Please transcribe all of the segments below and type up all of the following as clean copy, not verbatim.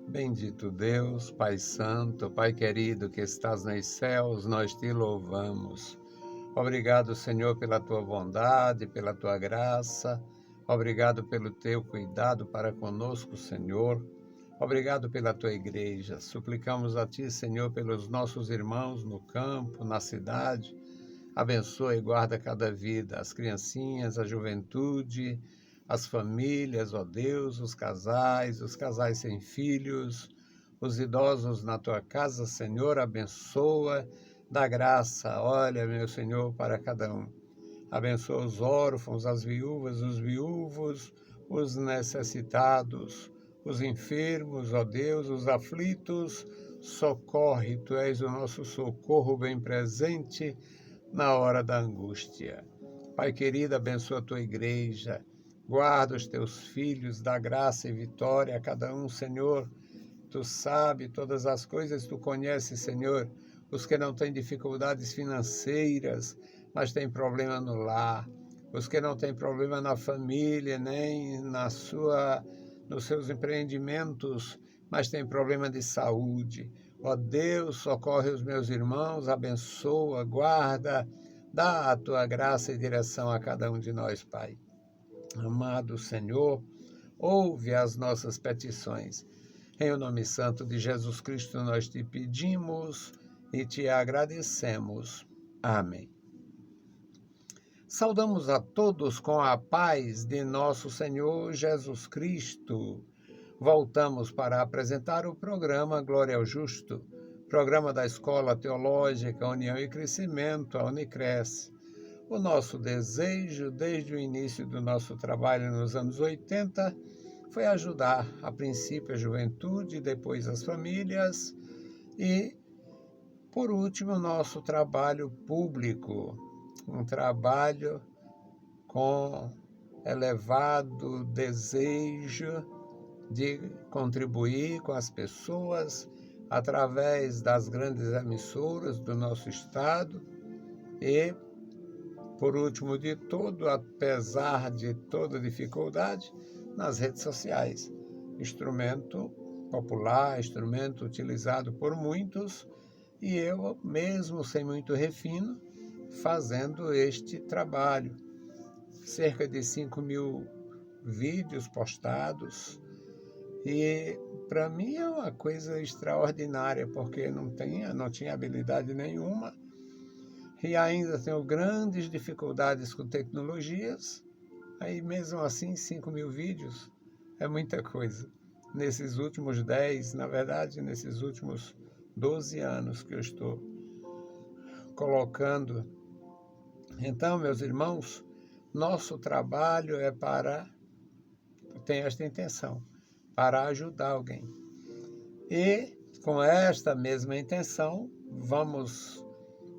Bendito Deus, Pai Santo, Pai querido que estás nos céus, nós te louvamos. Obrigado, Senhor, pela tua bondade, pela tua graça. Obrigado pelo teu cuidado para conosco, Senhor. Obrigado pela tua igreja. Suplicamos a ti, Senhor, pelos nossos irmãos no campo, na cidade. Abençoa e guarda cada vida, as criancinhas, a juventude, as famílias, ó Deus, os casais sem filhos, os idosos na tua casa, Senhor, abençoa, dá graça, olha, meu Senhor, para cada um. Abençoa os órfãos, as viúvas, os viúvos, os necessitados, os enfermos, ó Deus, os aflitos, socorre, tu és o nosso socorro bem presente na hora da angústia. Pai querido, abençoa a tua igreja, guarda os teus filhos, dá graça e vitória a cada um, Senhor. Tu sabes todas as coisas, tu conheces, Senhor, os que não têm dificuldades financeiras, mas têm problema no lar, os que não têm problema na família, nem nos seus empreendimentos, mas têm problema de saúde. Ó Deus, socorre os meus irmãos, abençoa, guarda, dá a tua graça e direção a cada um de nós, Pai. Amado Senhor, ouve as nossas petições. Em o nome santo de Jesus Cristo nós te pedimos e te agradecemos. Amém. Saudamos a todos com a paz de nosso Senhor Jesus Cristo. Voltamos para apresentar o programa Glória ao Justo, programa da Escola Teológica União e Crescimento, a Unicres. O nosso desejo, desde o início do nosso trabalho nos anos 80, foi ajudar, a princípio, a juventude, depois as famílias e, por último, o nosso trabalho público, um trabalho com elevado desejo de contribuir com as pessoas através das grandes emissoras do nosso estado e, por último de tudo, apesar de toda dificuldade, nas redes sociais. Instrumento popular, instrumento utilizado por muitos e eu, mesmo sem muito refino, fazendo este trabalho. Cerca de 5.000 vídeos postados e para mim é uma coisa extraordinária porque não tinha habilidade nenhuma e ainda tenho grandes dificuldades com tecnologias. Aí mesmo assim 5.000 vídeos é muita coisa. Nesses últimos 10, na verdade, nesses últimos 12 anos que eu estou colocando. Então, meus irmãos, nosso trabalho tem esta intenção, para ajudar alguém. E com esta mesma intenção, vamos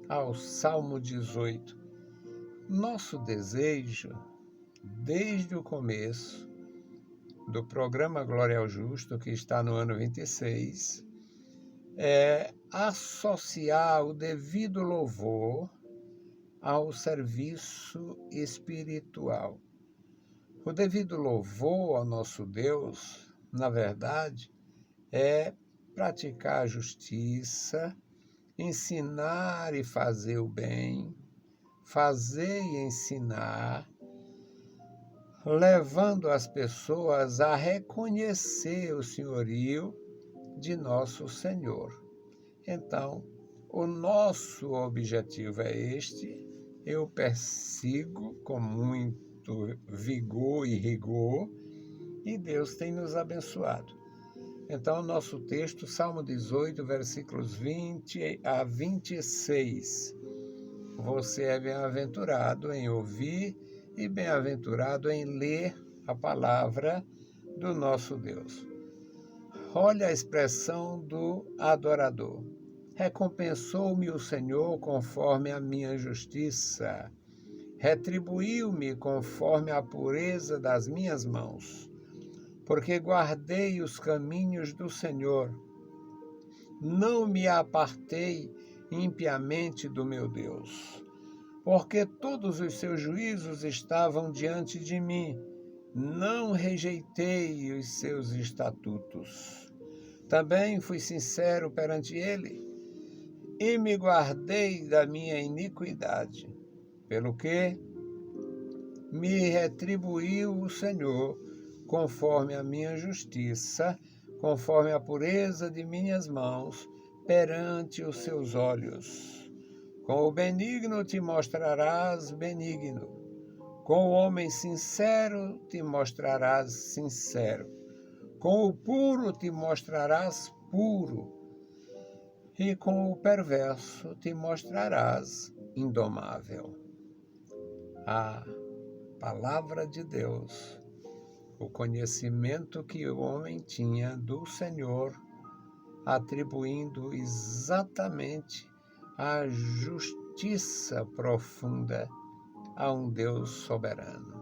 ao Salmo 18. Nosso desejo, desde o começo do programa Glória ao Justo, que está no ano 26, é associar o devido louvor ao serviço espiritual. O devido louvor ao nosso Deus, na verdade, é praticar a justiça, ensinar e fazer o bem, fazer e ensinar, levando as pessoas a reconhecer o senhorio de nosso Senhor. Então, o nosso objetivo é este, eu persigo com muito vigor e rigor, e Deus tem nos abençoado. Então, nosso texto, Salmo 18, versículos 20 a 26. Você é bem-aventurado em ouvir e bem-aventurado em ler a palavra do nosso Deus. Olha a expressão do adorador. Recompensou-me o Senhor conforme a minha justiça. Retribuiu-me conforme a pureza das minhas mãos. Porque guardei os caminhos do Senhor. Não me apartei impiamente do meu Deus. Porque todos os seus juízos estavam diante de mim. Não rejeitei os seus estatutos. Também fui sincero perante ele e me guardei da minha iniquidade, pelo que me retribuiu o Senhor conforme a minha justiça, conforme a pureza de minhas mãos perante os seus olhos. Com o benigno te mostrarás benigno, com o homem sincero te mostrarás sincero, com o puro te mostrarás puro, e com o perverso te mostrarás indomável. A palavra de Deus, o conhecimento que o homem tinha do Senhor, atribuindo exatamente a justiça profunda a um Deus soberano.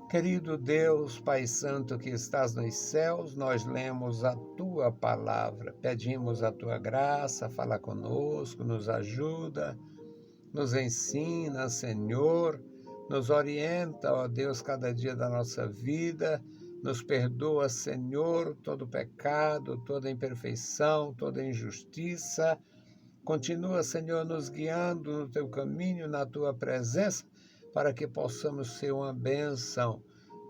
Querido Deus, Pai Santo que estás nos céus, nós lemos a Tua palavra, pedimos a Tua graça, fala conosco, nos ajuda, nos ensina, Senhor, nos orienta, ó Deus, cada dia da nossa vida, nos perdoa, Senhor, todo pecado, toda imperfeição, toda injustiça. Continua, Senhor, nos guiando no Teu caminho, na Tua presença, para que possamos ser uma bênção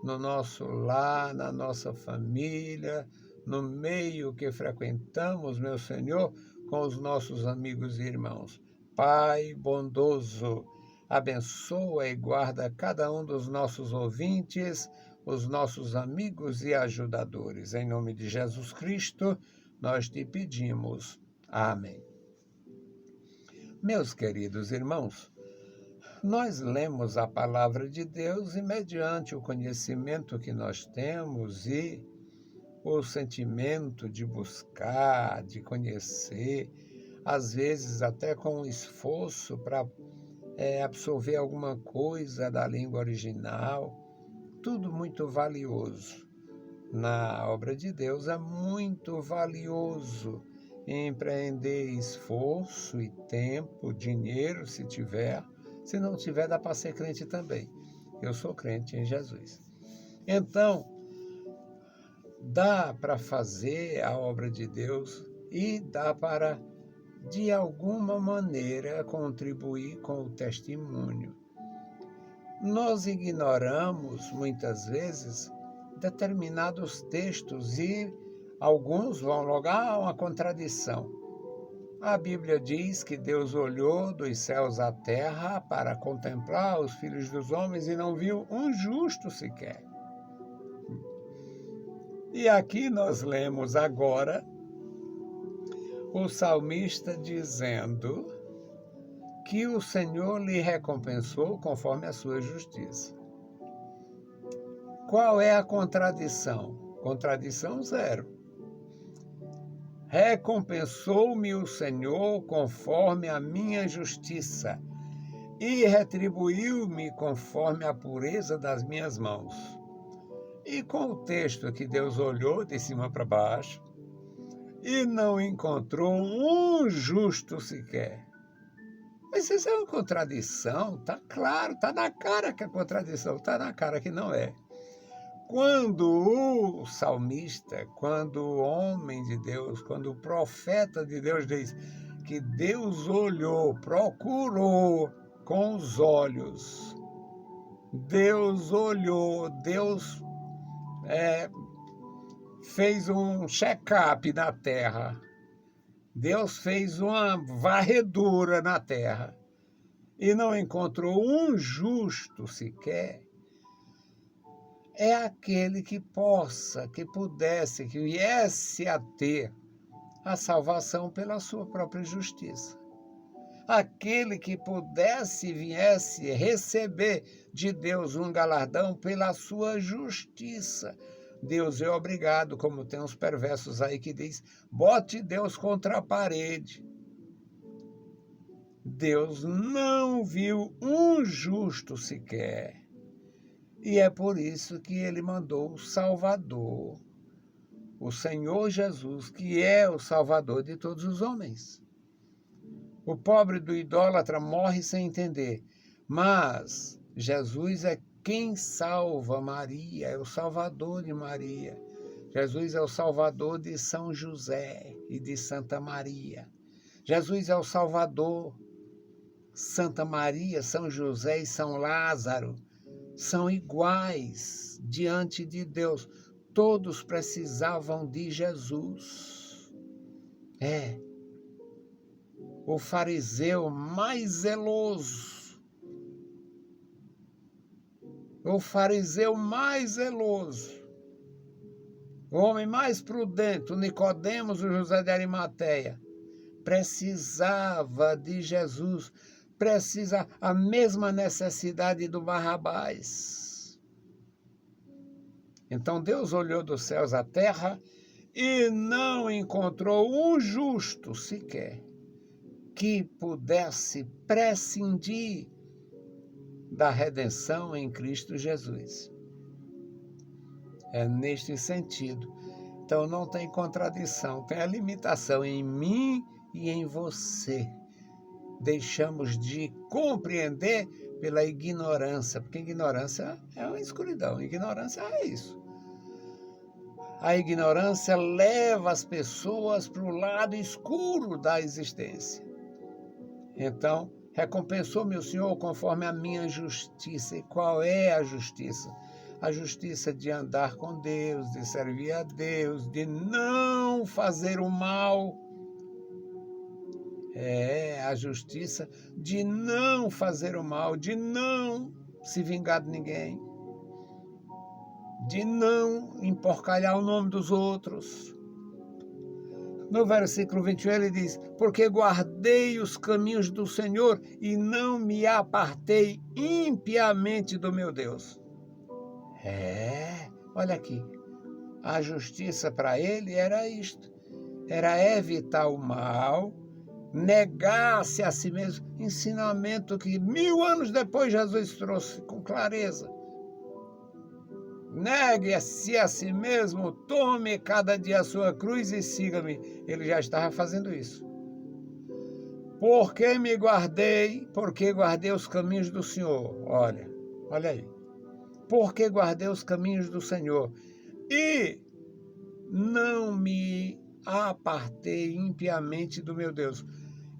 no nosso lar, na nossa família, no meio que frequentamos, meu Senhor, com os nossos amigos e irmãos. Pai bondoso, abençoa e guarda cada um dos nossos ouvintes, os nossos amigos e ajudadores. Em nome de Jesus Cristo, nós te pedimos. Amém. Meus queridos irmãos, nós lemos a palavra de Deus e, mediante o conhecimento que nós temos e o sentimento de buscar, de conhecer, às vezes até com esforço para absorver alguma coisa da língua original, tudo muito valioso. Na obra de Deus é muito valioso empreender esforço e tempo, dinheiro, se tiver. Se não tiver, dá para ser crente também. Eu sou crente em Jesus. Então, dá para fazer a obra de Deus e dá para, de alguma maneira, contribuir com o testemunho. Nós ignoramos, muitas vezes, determinados textos e alguns vão logo a uma contradição. A Bíblia diz que Deus olhou dos céus à terra para contemplar os filhos dos homens e não viu um justo sequer. E aqui nós lemos agora o salmista dizendo que o Senhor lhe recompensou conforme a sua justiça. Qual é a contradição? Contradição zero. Recompensou-me o Senhor conforme a minha justiça e retribuiu-me conforme a pureza das minhas mãos. E com o texto que Deus olhou de cima para baixo e não encontrou um justo sequer. Mas isso é uma contradição, tá claro, tá na cara que é contradição, tá na cara que não é. Quando o salmista, quando o homem de Deus, quando o profeta de Deus diz que Deus olhou, procurou com os olhos, Deus olhou, Deus fez um check-up na terra, Deus fez uma varredura na terra e não encontrou um justo sequer, é aquele que pudesse, que viesse a ter a salvação pela sua própria justiça. Aquele que viesse receber de Deus um galardão pela sua justiça. Deus é obrigado, como tem uns perversos aí que diz, bote Deus contra a parede. Deus não viu um justo sequer. E é por isso que ele mandou o Salvador, o Senhor Jesus, que é o Salvador de todos os homens. O pobre do idólatra morre sem entender, mas Jesus é quem salva Maria, é o Salvador de Maria. Jesus é o Salvador de São José e de Santa Maria. Jesus é o Salvador. Santa Maria, São José e São Lázaro são iguais diante de Deus. Todos precisavam de Jesus. O fariseu mais zeloso, o homem mais prudente, o Nicodemos, o José de Arimateia, precisava de Jesus, precisa a mesma necessidade do Barrabás. Então Deus olhou dos céus à terra e não encontrou um justo sequer que pudesse prescindir da redenção em Cristo Jesus. É neste sentido. Então não tem contradição, tem a limitação em mim e em você. Deixamos de compreender pela ignorância, porque ignorância é uma escuridão, ignorância é isso. A ignorância leva as pessoas para o lado escuro da existência. Então, recompensou-me o Senhor conforme a minha justiça. E qual é a justiça? A justiça de andar com Deus, de servir a Deus, de não fazer o mal. A justiça de não fazer o mal, de não se vingar de ninguém, de não emporcalhar o nome dos outros. No versículo 21 ele diz, porque guardei os caminhos do Senhor e não me apartei impiamente do meu Deus. Olha aqui, a justiça para ele era isto, era evitar o mal, negar-se a si mesmo, ensinamento que 1000 anos depois Jesus trouxe com clareza. Negue-se a si mesmo, tome cada dia a sua cruz e siga-me. Ele já estava fazendo isso. Porque guardei os caminhos do Senhor. Olha aí. Porque guardei os caminhos do Senhor e não me apartei impiamente do meu Deus.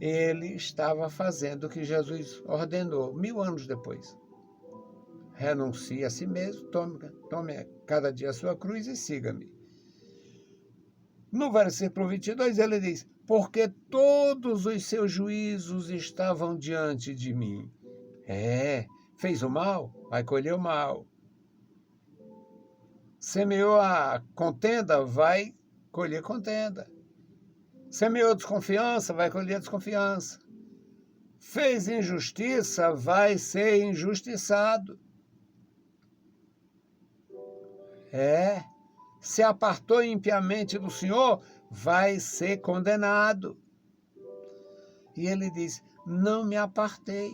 Ele estava fazendo o que Jesus ordenou 1000 anos depois. Renuncie a si mesmo, tome cada dia a sua cruz e siga-me. No versículo 22 ele diz, porque todos os seus juízos estavam diante de mim. Fez o mal, vai colher o mal. Semeou a contenda, vai colher contenda. Semeou desconfiança, vai colher desconfiança. Fez injustiça, vai ser injustiçado. Se apartou impiamente do Senhor, vai ser condenado. E ele diz, não me apartei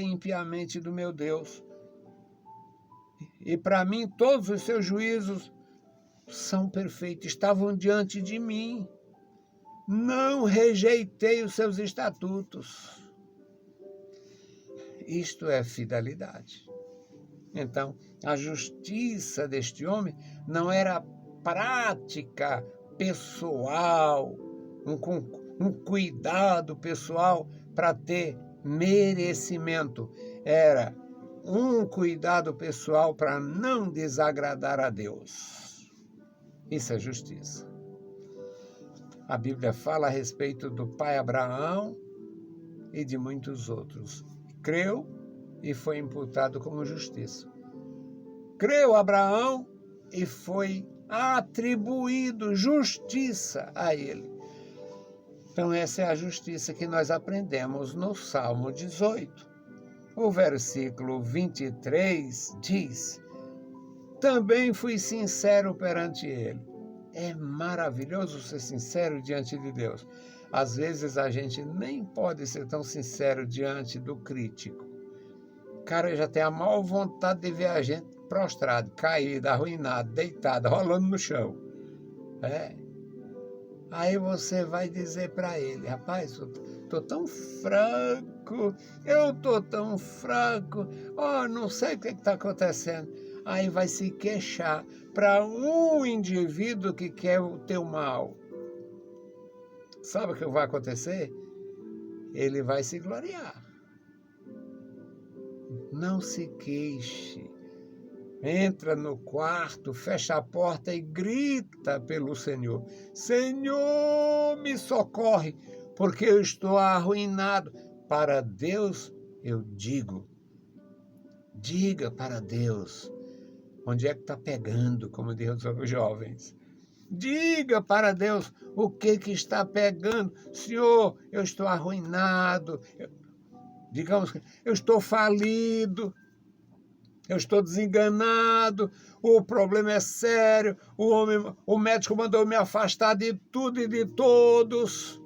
impiamente do meu Deus. E para mim todos os seus juízos são perfeitos, estavam diante de mim. Não rejeitei os seus estatutos. Isto é fidelidade. Então, a justiça deste homem não era prática pessoal, um cuidado pessoal para ter merecimento. Era um cuidado pessoal para não desagradar a Deus. Isso é justiça. A Bíblia fala a respeito do pai Abraão e de muitos outros. Creu e foi imputado como justiça. Creu Abraão e foi atribuído justiça a ele. Então essa é a justiça que nós aprendemos no Salmo 18. O versículo 23 diz, também fui sincero perante ele. É maravilhoso ser sincero diante de Deus. Às vezes a gente nem pode ser tão sincero diante do crítico. O cara já tem a maior vontade de ver a gente prostrado, caído, arruinado, deitado, rolando no chão. Aí você vai dizer para ele, rapaz, eu tô tão fraco, não sei o que está acontecendo. aí vai se queixar para um indivíduo que quer o teu mal. Sabe o que vai acontecer? Ele vai se gloriar. Não se queixe. Entra no quarto, fecha a porta e grita pelo Senhor. Senhor, me socorre, porque eu estou arruinado. Para Deus eu diga para Deus onde é que está pegando, como diz os jovens. Diga para Deus o que está pegando. Senhor, eu estou arruinado. Digamos que eu estou falido. Eu estou desenganado, o problema é sério, o médico mandou me afastar de tudo e de todos.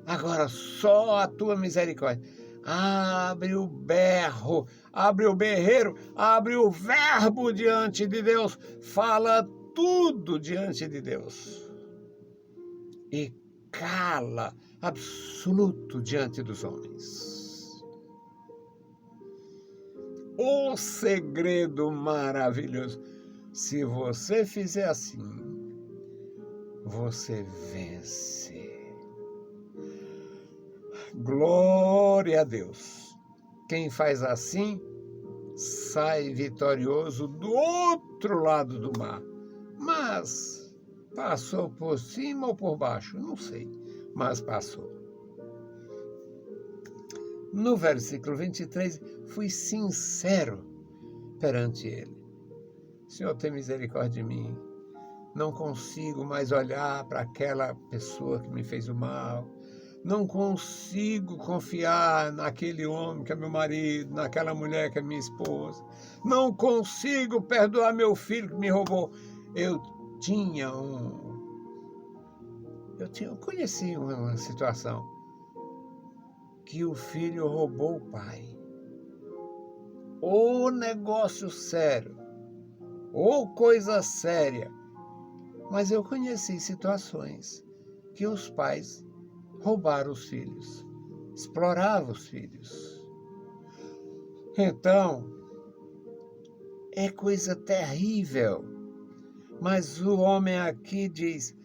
Agora só a tua misericórdia. Abre o berro, abre o berreiro, abre o verbo diante de Deus, fala tudo diante de Deus. E cala absoluto diante dos homens. O segredo maravilhoso. Se você fizer assim, você vence. Glória a Deus. Quem faz assim, sai vitorioso do outro lado do mar. Mas passou por cima ou por baixo? Não sei, mas passou. No versículo 23, fui sincero perante ele. Senhor, tem misericórdia de mim. Não consigo mais olhar para aquela pessoa que me fez o mal. Não consigo confiar naquele homem que é meu marido, naquela mulher que é minha esposa. Não consigo perdoar meu filho que me roubou. Eu conheci uma situação que o filho roubou o pai. Ou negócio sério, ou coisa séria. Mas eu conheci situações que os pais roubaram os filhos, exploravam os filhos. Então, é coisa terrível. Mas o homem aqui diz,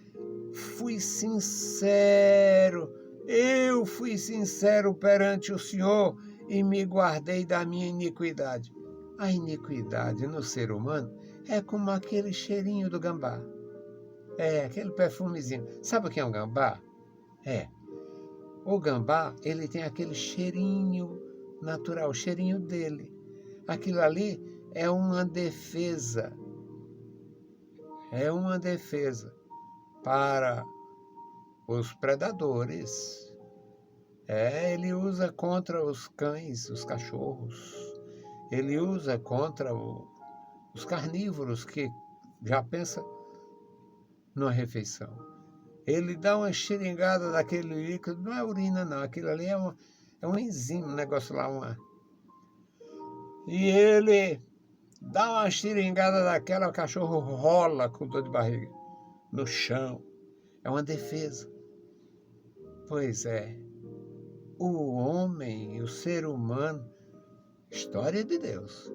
fui sincero, eu fui sincero perante o Senhor e me guardei da minha iniquidade. A iniquidade no ser humano é como aquele cheirinho do gambá. É, aquele perfumezinho. Sabe o que é um gambá? É. O gambá, ele tem aquele cheirinho natural, o cheirinho dele. Aquilo ali é uma defesa. É uma defesa para os predadores. Ele usa contra os cães, os cachorros. Ele usa contra os carnívoros que já pensam numa refeição. Ele dá uma xeringada daquele líquido, não é urina não, aquilo ali é um enzima, um negócio lá, E ele dá uma xeringada daquela, o cachorro rola com dor de barriga no chão. É uma defesa. Pois é, o homem, o ser humano, história de Deus.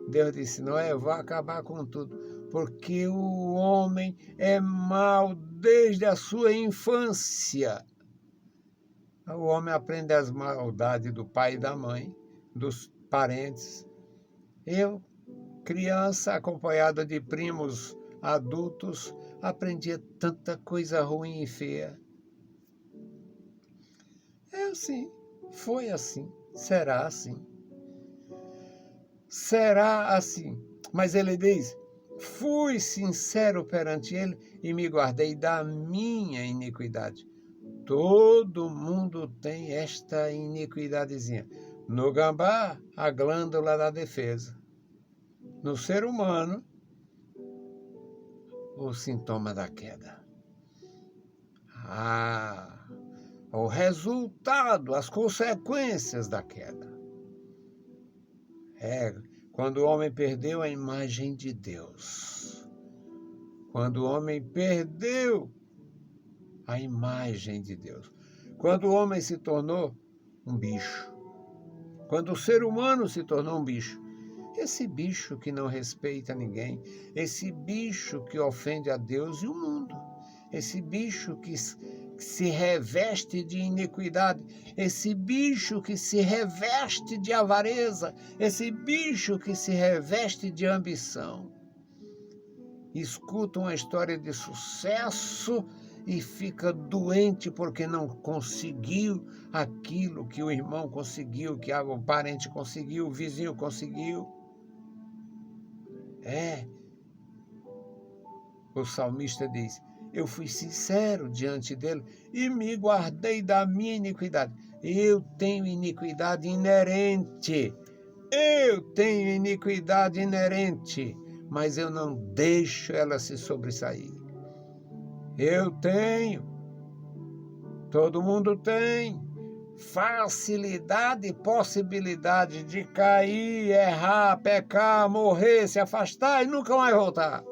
Deus disse, não, eu vou acabar com tudo, porque o homem é mau desde a sua infância. O homem aprende as maldades do pai e da mãe, dos parentes. Eu, criança, acompanhada de primos adultos, aprendia tanta coisa ruim e feia. É assim, foi assim, será assim. Será assim. Mas ele diz, fui sincero perante ele e me guardei da minha iniquidade. Todo mundo tem esta iniquidadezinha. No gambá, a glândula da defesa. No ser humano, o sintoma da queda. O resultado, as consequências da queda. Quando o homem perdeu a imagem de Deus. Quando o homem perdeu a imagem de Deus. Quando o homem se tornou um bicho. Quando o ser humano se tornou um bicho. Esse bicho que não respeita ninguém, esse bicho que ofende a Deus e o mundo, esse bicho que se reveste de iniquidade, esse bicho que se reveste de avareza, esse bicho que se reveste de ambição. Escuta uma história de sucesso e fica doente porque não conseguiu aquilo que o irmão conseguiu, que o parente conseguiu, o vizinho conseguiu. O salmista diz: eu fui sincero diante dele e me guardei da minha iniquidade. Eu tenho iniquidade inerente. Eu tenho iniquidade inerente, mas eu não deixo ela se sobressair. Eu tenho, todo mundo tem, facilidade e possibilidade de cair, errar, pecar, morrer, se afastar e nunca mais voltar.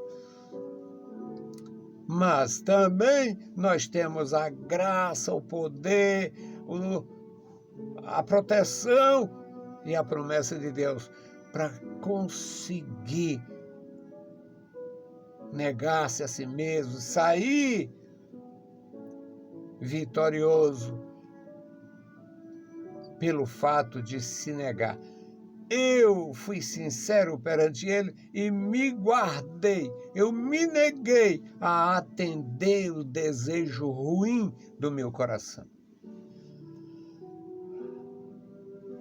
Mas também nós temos a graça, o poder, a proteção e a promessa de Deus para conseguir negar-se a si mesmo, sair vitorioso pelo fato de se negar. Eu fui sincero perante ele e me guardei, eu me neguei a atender o desejo ruim do meu coração.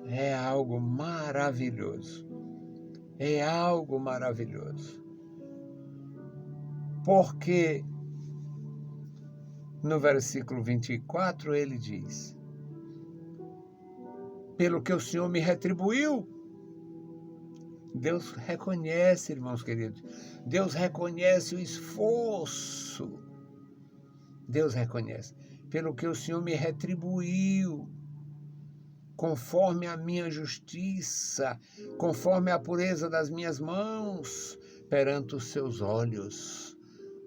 É algo maravilhoso, é algo maravilhoso. Porque no versículo 24 ele diz: pelo que o Senhor me retribuiu. Deus reconhece, irmãos queridos, Deus reconhece o esforço. Deus reconhece. Pelo que o Senhor me retribuiu, conforme a minha justiça, conforme a pureza das minhas mãos, perante os seus olhos.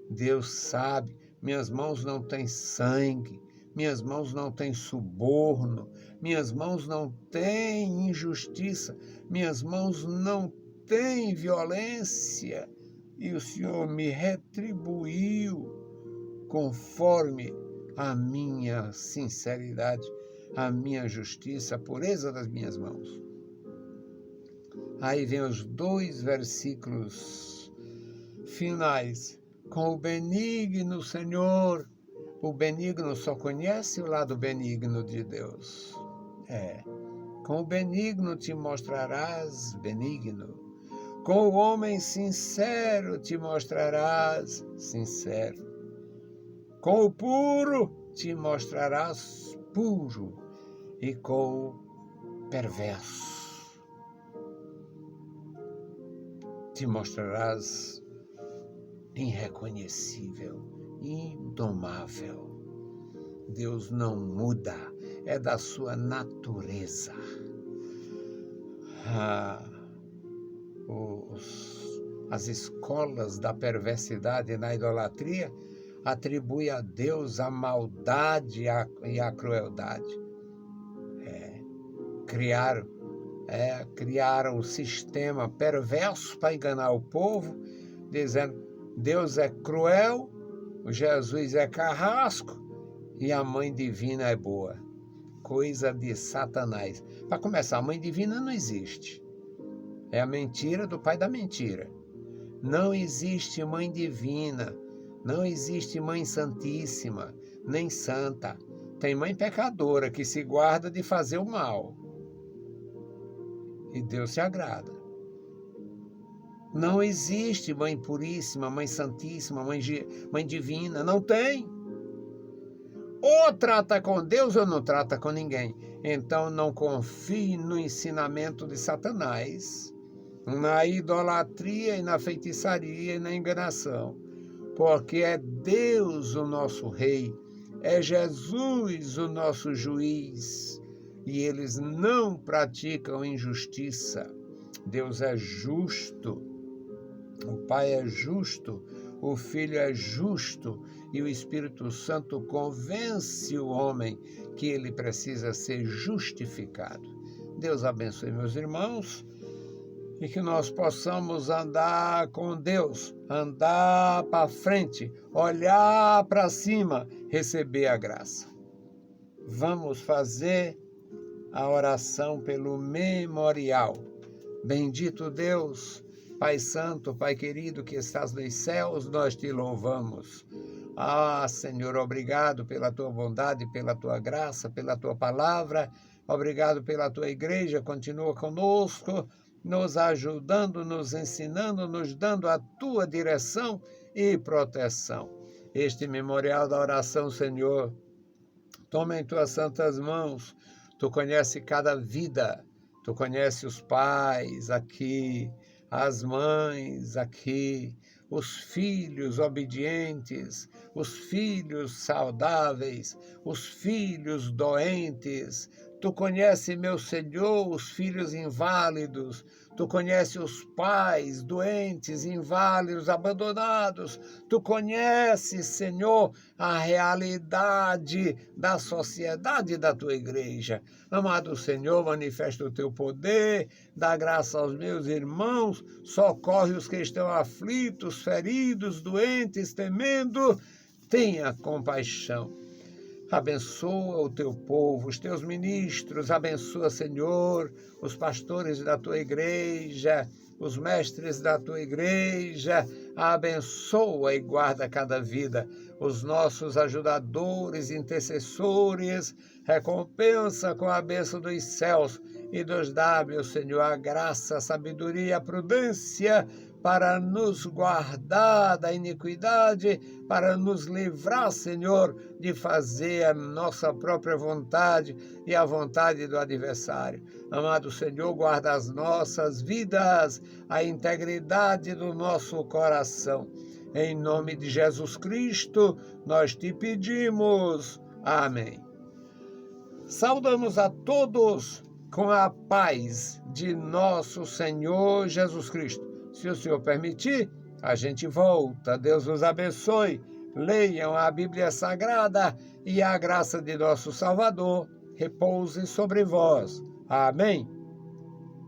Deus sabe, minhas mãos não têm sangue, minhas mãos não têm suborno, minhas mãos não têm injustiça, minhas mãos não têm violência, e o Senhor me retribuiu conforme a minha sinceridade, a minha justiça, a pureza das minhas mãos. Aí vem os 2 versículos finais. Com o benigno Senhor. O benigno só conhece o lado benigno de Deus. Com o benigno te mostrarás benigno. Com o homem sincero te mostrarás sincero. Com o puro te mostrarás puro. E com o perverso te mostrarás irreconhecível, indomável. Deus não muda, é da sua natureza. As escolas da perversidade e da idolatria atribuem a Deus a maldade e a crueldade. Criaram um sistema perverso para enganar o povo, dizendo: Deus é cruel, Jesus é carrasco e a mãe divina é boa. Coisa de Satanás. Para começar, a mãe divina não existe. É a mentira do pai da mentira. Não existe mãe divina, não existe mãe santíssima, nem santa. Tem mãe pecadora que se guarda de fazer o mal. E Deus se agrada. Não existe mãe puríssima, mãe santíssima, mãe divina. Não tem. Ou trata com Deus ou não trata com ninguém. Então não confie no ensinamento de Satanás, na idolatria e na feitiçaria e na enganação. Porque é Deus o nosso Rei, é Jesus o nosso juiz. E eles não praticam injustiça. Deus é justo. O Pai é justo, o Filho é justo e o Espírito Santo convence o homem que ele precisa ser justificado. Deus abençoe meus irmãos e que nós possamos andar com Deus, andar para frente, olhar para cima, receber a graça. Vamos fazer a oração pelo memorial. Bendito Deus, Pai Santo, Pai querido que estás nos céus, nós te louvamos. Ah, Senhor, obrigado pela tua bondade, pela tua graça, pela tua palavra. Obrigado pela tua igreja, continua conosco, nos ajudando, nos ensinando, nos dando a tua direção e proteção. Este memorial da oração, Senhor, toma em tuas santas mãos. Tu conhece cada vida, tu conhece os pais aqui, as mães aqui, os filhos obedientes, os filhos saudáveis, os filhos doentes. Tu conhece, meu Senhor, os filhos inválidos. Tu conhece os pais doentes, inválidos, abandonados. Tu conheces, Senhor, a realidade da sociedade da tua igreja. Amado Senhor, manifesta o teu poder, dá graça aos meus irmãos, socorre os que estão aflitos, feridos, doentes, temendo. Tenha compaixão. Abençoa o teu povo, os teus ministros, abençoa, Senhor, os pastores da tua igreja, os mestres da tua igreja, abençoa e guarda cada vida, os nossos ajudadores, intercessores, recompensa com a bênção dos céus e nos dá, meu Senhor, a graça, a sabedoria, a prudência, para nos guardar da iniquidade, para nos livrar, Senhor, de fazer a nossa própria vontade e a vontade do adversário. Amado Senhor, guarda as nossas vidas, a integridade do nosso coração. Em nome de Jesus Cristo, nós te pedimos. Amém. Saudamos a todos com a paz de nosso Senhor Jesus Cristo. Se o Senhor permitir, a gente volta. Deus os abençoe. Leiam a Bíblia Sagrada e a graça de nosso Salvador repouse sobre vós. Amém.